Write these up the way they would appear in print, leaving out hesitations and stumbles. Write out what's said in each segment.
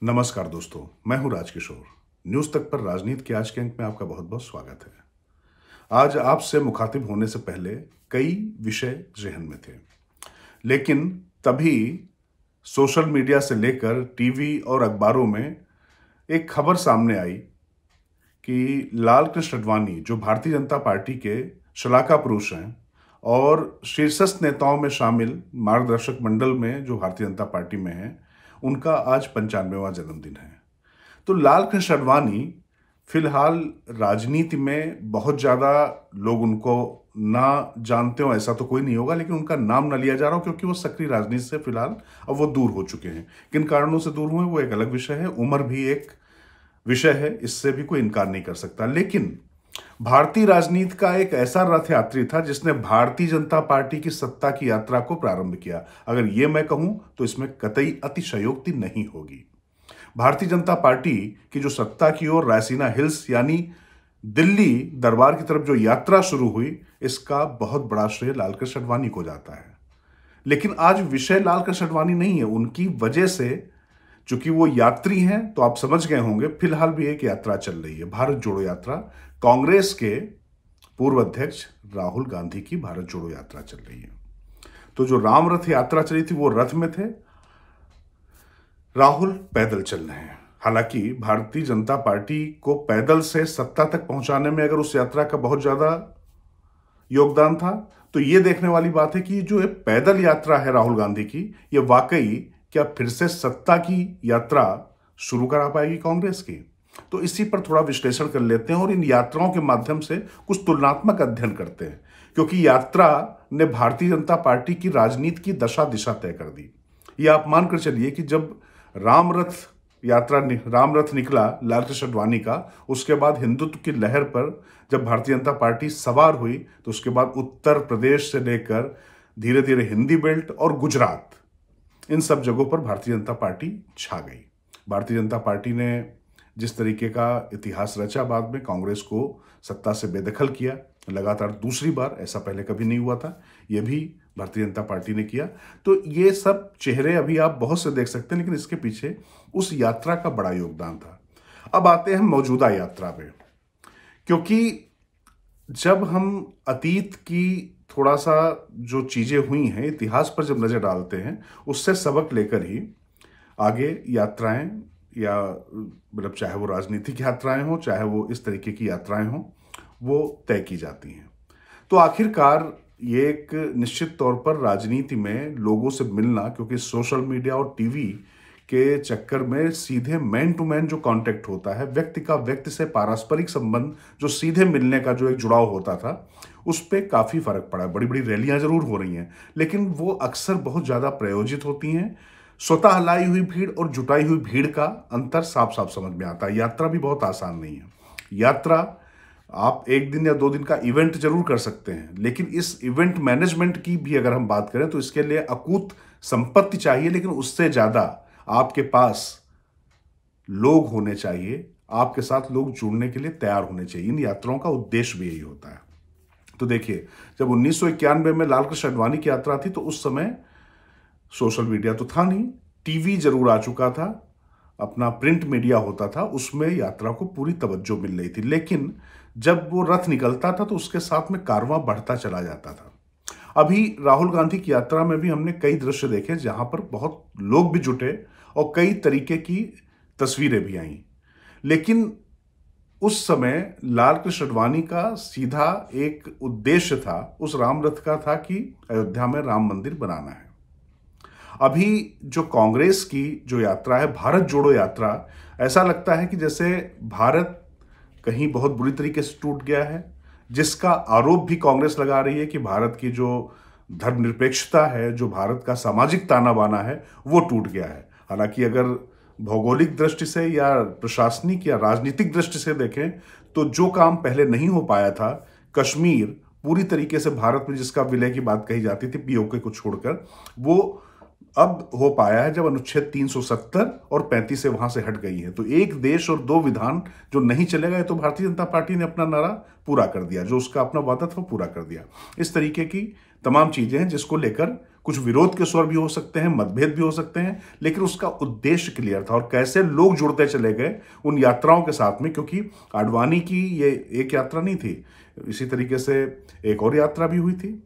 नमस्कार दोस्तों, मैं हूं राजकिशोर। न्यूज तक पर राजनीति के आज के अंक में आपका बहुत बहुत स्वागत है। आज आपसे मुखातिब होने से पहले कई विषय जहन में थे, लेकिन तभी सोशल मीडिया से लेकर टीवी और अखबारों में एक खबर सामने आई कि लाल कृष्ण आडवाणी, जो भारतीय जनता पार्टी के शलाका पुरुष हैं और शीर्षस्थ नेताओं में शामिल मार्गदर्शक मंडल में जो भारतीय जनता पार्टी में हैं, उनका आज 95वां जन्मदिन है। तो लाल कृष्ण आडवाणी फिलहाल राजनीति में बहुत ज़्यादा लोग उनको ना जानते हो ऐसा तो कोई नहीं होगा, लेकिन उनका नाम न लिया जा रहा हो क्योंकि वो सक्रिय राजनीति से फिलहाल अब वो दूर हो चुके हैं। किन कारणों से दूर हुए वो एक अलग विषय है, उम्र भी एक विषय है, इससे भी कोई इनकार नहीं कर सकता। लेकिन भारतीय राजनीति का एक ऐसा रथ यात्री था जिसने भारतीय जनता पार्टी की सत्ता की यात्रा को प्रारंभ किया। अगर ये मैं कहूं तो इसमें कतई अतिशयोक्ति नहीं होगी। भारतीय जनता पार्टी की जो सत्ता की ओर रायसीना हिल्स यानी दिल्ली दरबार की तरफ जो यात्रा शुरू हुई, इसका बहुत बड़ा श्रेय लाल कृष्ण आडवाणी को जाता है। लेकिन आज विषय लाल कृष्ण आडवाणी नहीं है, उनकी वजह से चूंकि वो यात्री हैं तो आप समझ गए होंगे, फिलहाल भी एक यात्रा चल रही है, भारत जोड़ो यात्रा। कांग्रेस के पूर्व अध्यक्ष राहुल गांधी की भारत जोड़ो यात्रा चल रही है। तो जो राम रथ यात्रा चली थी वो रथ में थे, राहुल पैदल चल रहे हैं। हालांकि भारतीय जनता पार्टी को पैदल से सत्ता तक पहुंचाने में अगर उस यात्रा का बहुत ज्यादा योगदान था, तो ये देखने वाली बात है कि जो एक पैदल यात्रा है राहुल गांधी की, ये वाकई क्या फिर से सत्ता की यात्रा शुरू करा पाएगी कांग्रेस की? तो इसी पर थोड़ा विश्लेषण कर लेते हैं और इन यात्राओं के माध्यम से कुछ तुलनात्मक अध्ययन करते हैं, क्योंकि यात्रा ने भारतीय जनता पार्टी की राजनीति की दशा दिशा तय कर दी। यह आप मानकर चलिए कि जब राम रथ निकला लाल कृष्ण आडवाणी का, उसके बाद हिंदुत्व की लहर पर जब भारतीय जनता पार्टी सवार हुई, तो उसके बाद उत्तर प्रदेश से लेकर धीरे धीरे हिंदी बेल्ट और गुजरात, इन सब जगहों पर भारतीय जनता पार्टी छा गई। भारतीय जनता पार्टी ने जिस तरीके का इतिहास रचा, बाद में कांग्रेस को सत्ता से बेदखल किया, लगातार दूसरी बार, ऐसा पहले कभी नहीं हुआ था, यह भी भारतीय जनता पार्टी ने किया। तो ये सब चेहरे अभी आप बहुत से देख सकते हैं, लेकिन इसके पीछे उस यात्रा का बड़ा योगदान था। अब आते हैं मौजूदा यात्रा पे, क्योंकि जब हम अतीत की थोड़ा सा जो चीजें हुई हैं, इतिहास पर जब नजर डालते हैं, उससे सबक लेकर ही आगे यात्राएं, या मतलब चाहे वो राजनीतिक यात्राएं हो, चाहे वो इस तरीके की यात्राएं हो, वो तय की जाती हैं। तो आखिरकार ये एक निश्चित तौर पर राजनीति में लोगों से मिलना, क्योंकि सोशल मीडिया और टीवी के चक्कर में सीधे मैन टू मैन जो कांटेक्ट होता है, व्यक्ति का व्यक्ति से पारस्परिक संबंध, जो सीधे मिलने का जो एक जुड़ाव होता था, उस पर काफी फर्क पड़ा है। बड़ी बड़ी रैलियां जरूर हो रही हैं, लेकिन वो अक्सर बहुत ज्यादा प्रायोजित होती हैं। स्वतः लाई हुई भीड़ और जुटाई हुई भीड़ का अंतर साफ साफ समझ में आता है। यात्रा भी बहुत आसान नहीं है। यात्रा आप एक दिन या 2 दिन का इवेंट जरूर कर सकते हैं, लेकिन इस इवेंट मैनेजमेंट की भी अगर हम बात करें तो इसके लिए अकूत संपत्ति चाहिए, लेकिन उससे ज्यादा आपके पास लोग होने चाहिए, आपके साथ लोग जुड़ने के लिए तैयार होने चाहिए। इन यात्राओं का उद्देश्य भी यही होता है। तो देखिए, जब 1991 में लाल कृष्ण आडवाणी की यात्रा थी, तो उस समय सोशल मीडिया तो था नहीं, टीवी जरूर आ चुका था, अपना प्रिंट मीडिया होता था, उसमें यात्रा को पूरी तवज्जो मिल रही थी। लेकिन जब वो रथ निकलता था तो उसके साथ में कारवां बढ़ता चला जाता था। अभी राहुल गांधी की यात्रा में भी हमने कई दृश्य देखे जहां पर बहुत लोग भी जुटे और कई तरीके की तस्वीरें भी आई, लेकिन उस समय लाल कृष्ण आडवाणी का सीधा एक उद्देश्य था, उस राम रथ का था कि अयोध्या में राम मंदिर बनाना है। अभी जो कांग्रेस की जो यात्रा है, भारत जोड़ो यात्रा, ऐसा लगता है कि जैसे भारत कहीं बहुत बुरी तरीके से टूट गया है, जिसका आरोप भी कांग्रेस लगा रही है कि भारत की जो धर्मनिरपेक्षता है, जो भारत का सामाजिक ताना बाना है, वो टूट गया है। हालांकि अगर भौगोलिक दृष्टि से या प्रशासनिक या राजनीतिक दृष्टि से देखें तो जो काम पहले नहीं हो पाया था, कश्मीर पूरी तरीके से भारत में जिसका विलय की बात कही जाती थी पीओके को छोड़कर, वो अब हो पाया है जब अनुच्छेद 370 और 35 से वहां से हट गई है। तो एक देश और 2 विधान जो नहीं चलेगा, ये तो भारतीय जनता पार्टी ने अपना नारा पूरा कर दिया, जो उसका अपना वादा था पूरा कर दिया। इस तरीके की तमाम चीजें हैं जिसको लेकर कुछ विरोध के स्वर भी हो सकते हैं, मतभेद भी हो सकते हैं, लेकिन उसका उद्देश्य क्लियर था और कैसे लोग जुड़ते चले गए उन यात्राओं के साथ में, क्योंकि आडवाणी की ये एक यात्रा नहीं थी, इसी तरीके से एक और यात्रा भी हुई थी।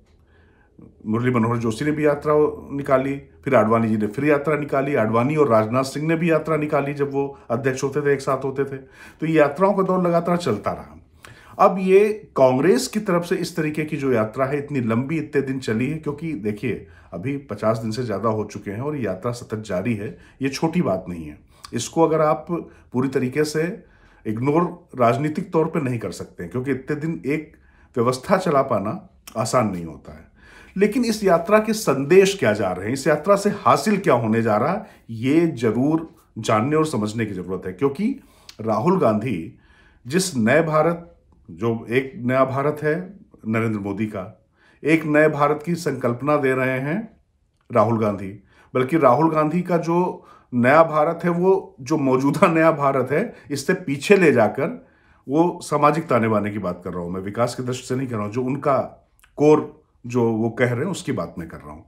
मुरली मनोहर जोशी ने भी यात्रा निकाली, फिर आडवाणी जी ने फिर यात्रा निकाली, आडवाणी और राजनाथ सिंह ने भी यात्रा निकाली जब वो अध्यक्ष होते थे, एक साथ होते थे। तो ये यात्राओं का दौर लगातार चलता रहा। अब ये कांग्रेस की तरफ से इस तरीके की जो यात्रा है इतनी लंबी इतने दिन चली है, क्योंकि देखिए अभी 50 दिन से ज़्यादा हो चुके हैं और ये यात्रा सतत जारी है, ये छोटी बात नहीं है। इसको अगर आप पूरी तरीके से इग्नोर राजनीतिक तौर पे नहीं कर सकते, क्योंकि इतने दिन एक व्यवस्था चला पाना आसान नहीं होता है। लेकिन इस यात्रा के संदेश क्या जा रहे हैं, इस यात्रा से हासिल क्या होने जा रहा है, ये जरूर जानने और समझने की जरूरत है। क्योंकि राहुल गांधी जिस नए भारत, जो एक नया भारत है नरेंद्र मोदी का, एक नए भारत की संकल्पना दे रहे हैं राहुल गांधी, बल्कि राहुल गांधी का जो नया भारत है वो जो मौजूदा नया भारत है इससे पीछे ले जाकर वो सामाजिक ताने बाने की बात कर रहा हूं मैं, विकास की दृष्टि से नहीं कर रहा हूं। जो उनका कोर जो वो कह रहे हैं उसकी बात मैं कर रहा हूं,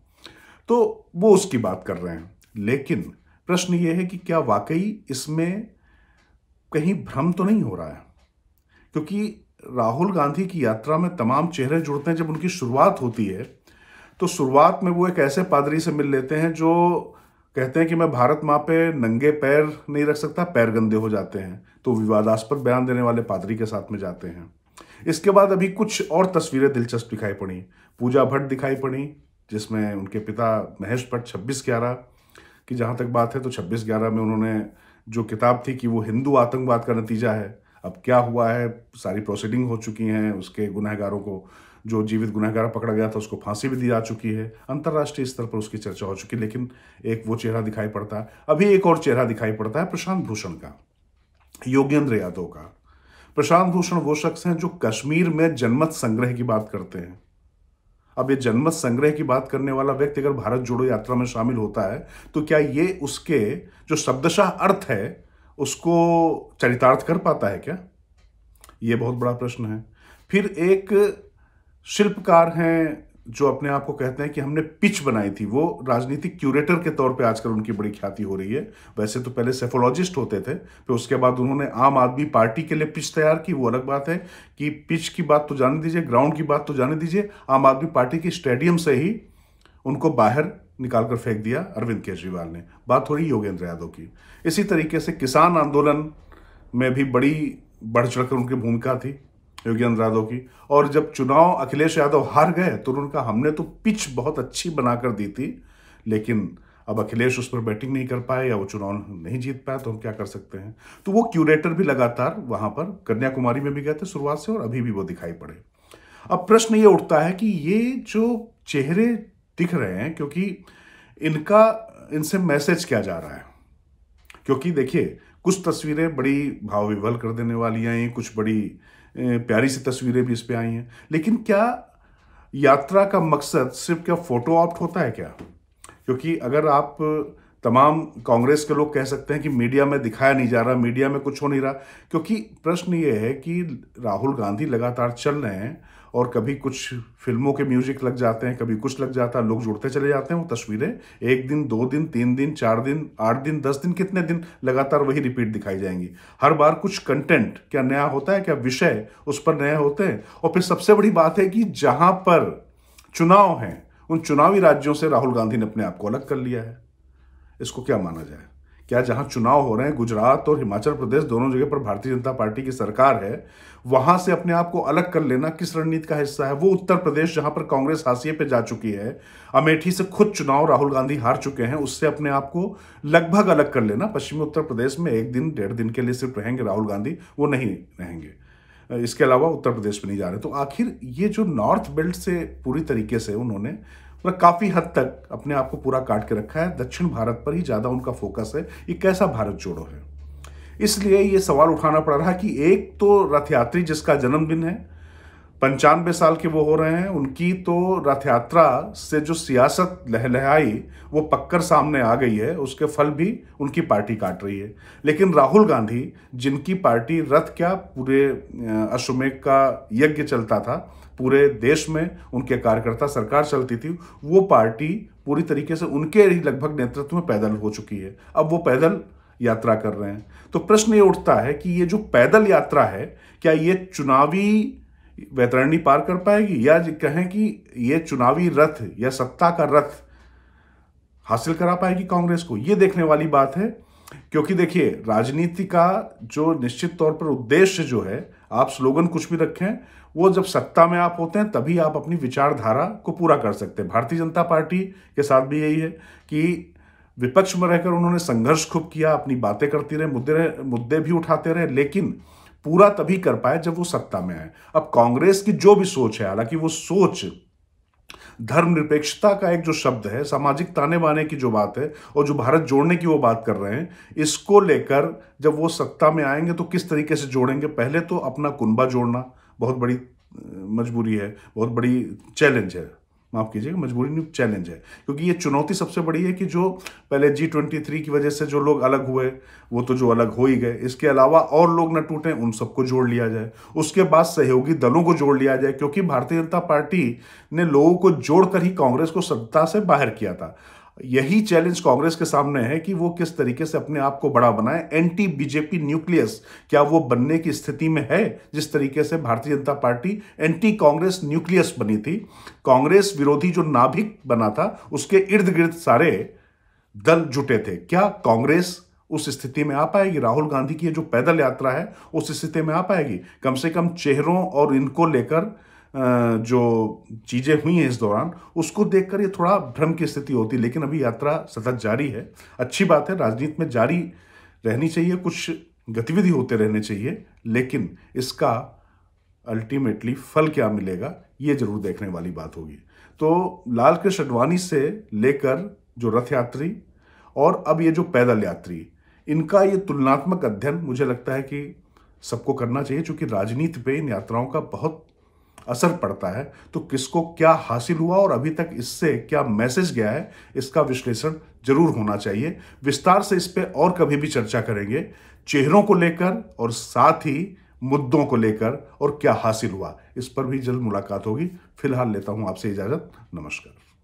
तो वो उसकी बात कर रहे हैं। लेकिन प्रश्न ये है कि क्या वाकई इसमें कहीं भ्रम तो नहीं हो रहा है? क्योंकि राहुल गांधी की यात्रा में तमाम चेहरे जुड़ते हैं। जब उनकी शुरुआत होती है तो शुरुआत में वो एक ऐसे पादरी से मिल लेते हैं जो कहते हैं कि मैं भारत माँ पे नंगे पैर नहीं रख सकता, पैर गंदे हो जाते हैं, तो विवादास्पद बयान देने वाले पादरी के साथ में जाते हैं। इसके बाद अभी कुछ और तस्वीरें दिलचस्प दिखाई पड़ी। पूजा भट्ट दिखाई पड़ी, जिसमें उनके पिता महेश भट्ट 26/11 की जहाँ तक बात है तो 26/11 में उन्होंने जो किताब थी कि वो हिंदू आतंकवाद का नतीजा है। अब क्या हुआ है, सारी प्रोसीडिंग हो चुकी हैं, उसके गुनहगारों को, जो जीवित गुनहगार पकड़ा गया था उसको फांसी भी दी जा चुकी है, अंतर्राष्ट्रीय स्तर पर उसकी चर्चा हो चुकी है। लेकिन एक वो चेहरा दिखाई पड़ता है, अभी एक और चेहरा दिखाई पड़ता है प्रशांत भूषण का, योगेंद्र यादव का। प्रशांत भूषण वो शख्स हैं जो कश्मीर में जनमत संग्रह की बात करते हैं। अब ये जनमत संग्रह की बात करने वाला व्यक्ति अगर भारत जोड़ो यात्रा में शामिल होता है तो क्या ये उसके जो शब्दशः अर्थ है उसको चरितार्थ कर पाता है क्या? ये बहुत बड़ा प्रश्न है। फिर एक शिल्पकार हैं जो अपने आप को कहते हैं कि हमने पिच बनाई थी, वो राजनीतिक क्यूरेटर के तौर पे आजकल उनकी बड़ी ख्याति हो रही है। वैसे तो पहले सेफोलॉजिस्ट होते थे, फिर उसके बाद उन्होंने आम आदमी पार्टी के लिए पिच तैयार की। वो अलग बात है कि पिच की बात तो जाने दीजिए, ग्राउंड की बात तो जाने दीजिए, आम आदमी पार्टी की स्टेडियम से ही उनको बाहर निकालकर फेंक दिया अरविंद केजरीवाल ने। बात हो रही योगेंद्र यादव की। इसी तरीके से किसान आंदोलन में भी बड़ी बढ़ चढ़कर उनकी भूमिका थी योगेंद्र यादव की। और जब चुनाव अखिलेश यादव हार गए तो उन्होंने कहा हमने तो पिच बहुत अच्छी बनाकर दी थी, लेकिन अब अखिलेश उस पर बैटिंग नहीं कर पाए या वो चुनाव नहीं जीत पाए तो हम क्या कर सकते हैं। तो वो क्यूरेटर भी लगातार वहां पर कन्याकुमारी में भी गए थे शुरुआत से और अभी भी वो दिखाई पड़े। अब प्रश्न ये उठता है कि ये जो चेहरे दिख रहे हैं, क्योंकि इनसे मैसेज क्या जा रहा है? क्योंकि देखिए कुछ तस्वीरें बड़ी भाव विह्वल कर देने वाली आई, कुछ बड़ी प्यारी सी तस्वीरें भी इस पे आई हैं, लेकिन क्या यात्रा का मकसद सिर्फ क्या फोटो ऑप्ट होता है क्या? क्योंकि अगर आप तमाम कांग्रेस के लोग कह सकते हैं कि मीडिया में दिखाया नहीं जा रहा, मीडिया में कुछ हो नहीं रहा, क्योंकि प्रश्न ये है कि राहुल गांधी लगातार चल रहे हैं और कभी कुछ फिल्मों के म्यूजिक लग जाते हैं, कभी कुछ लग जाता है, लोग जुड़ते चले जाते हैं। वो तस्वीरें 1 दिन 2 दिन 3 दिन 4 दिन 8 दिन 10 दिन कितने दिन लगातार वही रिपीट दिखाई जाएंगी। हर बार कुछ कंटेंट क्या नया होता है, क्या विषय उस पर नए होते हैं। और फिर सबसे बड़ी बात है कि जहां पर चुनाव हैं उन चुनावी राज्यों से राहुल गांधी ने अपने आप को अलग कर लिया है। इसको क्या माना जाए? क्या जहां चुनाव हो रहे हैं, गुजरात और हिमाचल प्रदेश दोनों जगह पर भारतीय जनता पार्टी की सरकार है, वहां से अपने आप को अलग कर लेना किस रणनीति का हिस्सा है? वो उत्तर प्रदेश जहां पर कांग्रेस हाशिए पे जा चुकी है, अमेठी से खुद चुनाव राहुल गांधी हार चुके हैं, उससे अपने आप को लगभग अलग कर लेना। पश्चिमी उत्तर प्रदेश में 1 दिन 1.5 दिन के लिए सिर्फ रहेंगे राहुल गांधी, वो नहीं रहेंगे, इसके अलावा उत्तर प्रदेश में नहीं जा रहे। तो आखिर ये जो नॉर्थ बेल्ट से पूरी तरीके से उन्होंने काफी हद तक अपने आप को पूरा काट के रखा है, दक्षिण भारत पर ही ज्यादा उनका फोकस है। ये कैसा भारत जोड़ो है? इसलिए ये सवाल उठाना पड़ रहा है कि एक तो रथ यात्री जिसका जन्मदिन है 95 साल के वो हो रहे हैं, उनकी तो रथ यात्रा से जो सियासत लहलहाई वो पक्कर सामने आ गई है, उसके फल भी उनकी पार्टी काट रही है। लेकिन राहुल गांधी, जिनकी पार्टी रथ क्या पूरे अश्वमेध का यज्ञ चलता था, पूरे देश में उनके कार्यकर्ता सरकार चलती थी, वो पार्टी पूरी तरीके से उनके ही लगभग नेतृत्व में पैदल हो चुकी है। अब वो पैदल यात्रा कर रहे हैं। तो प्रश्न ये उठता है कि ये जो पैदल यात्रा है, क्या ये चुनावी वैतरणी पार कर पाएगी, या कहें कि ये चुनावी रथ या सत्ता का रथ हासिल करा पाएगी कांग्रेस को? ये देखने वाली बात है। क्योंकि देखिए, राजनीति का जो निश्चित तौर पर उद्देश्य जो है, आप स्लोगन कुछ भी रखें, वो जब सत्ता में आप होते हैं तभी आप अपनी विचारधारा को पूरा कर सकते हैं। भारतीय जनता पार्टी के साथ भी यही है कि विपक्ष में रहकर उन्होंने संघर्ष खूब किया, अपनी बातें करती रहे, मुद्दे भी उठाते रहे, लेकिन पूरा तभी कर पाए जब वो सत्ता में आए। अब कांग्रेस की जो भी सोच है, हालांकि वो सोच धर्मनिरपेक्षता का एक जो शब्द है, सामाजिक ताने बाने की जो बात है, और जो भारत जोड़ने की वो बात कर रहे हैं, इसको लेकर जब वो सत्ता में आएंगे तो किस तरीके से जोड़ेंगे? पहले तो अपना कुनबा जोड़ना बहुत बड़ी मजबूरी है, बहुत बड़ी चैलेंज है, माफ कीजिएगा, मजबूरी नहीं, चैलेंज है। क्योंकि ये चुनौती सबसे बड़ी है कि जो पहले G23 की वजह से जो लोग अलग हुए, वो तो जो अलग हो ही गए, इसके अलावा और लोग न टूटें, उन सबको जोड़ लिया जाए। उसके बाद सहयोगी दलों को जोड़ लिया जाए, क्योंकि भारतीय जनता पार्टी ने लोगों को जोड़कर ही कांग्रेस को सत्ता से बाहर किया था। यही चैलेंज कांग्रेस के सामने है कि वो किस तरीके से अपने आप को बड़ा बनाए। एंटी बीजेपी न्यूक्लियस क्या वो बनने की स्थिति में है, जिस तरीके से Bharatiya Janata party anti Congress nucleus बनी थी? कांग्रेस विरोधी जो नाभिक बना था, उसके इर्द गिर्द सारे दल जुटे थे। क्या कांग्रेस उस स्थिति में आ पाएगी? राहुल गांधी की जो पैदल यात्रा है, उस स्थिति में आ पाएगी? कम से कम चेहरों और इनको लेकर जो चीजें हुई हैं इस दौरान, उसको देखकर ये थोड़ा भ्रम की स्थिति होती। लेकिन अभी यात्रा सतत जारी है। अच्छी बात है, राजनीति में जारी रहनी चाहिए, कुछ गतिविधि होते रहने चाहिए, लेकिन इसका अल्टीमेटली फल क्या मिलेगा, ये जरूर देखने वाली बात होगी। तो लाल कृष्ण आडवाणी से लेकर जो रथ यात्री और अब ये जो पैदल यात्री, इनका ये तुलनात्मक अध्ययन मुझे लगता है कि सबको करना चाहिए, क्योंकि राजनीति पे इन यात्राओं का बहुत असर पड़ता है। तो किसको क्या हासिल हुआ और अभी तक इससे क्या मैसेज गया है, इसका विश्लेषण जरूर होना चाहिए। विस्तार से इस पे और कभी भी चर्चा करेंगे, चेहरों को लेकर और साथ ही मुद्दों को लेकर, और क्या हासिल हुआ, इस पर भी जल्द मुलाकात होगी। फिलहाल लेता हूं आपसे इजाजत। नमस्कार।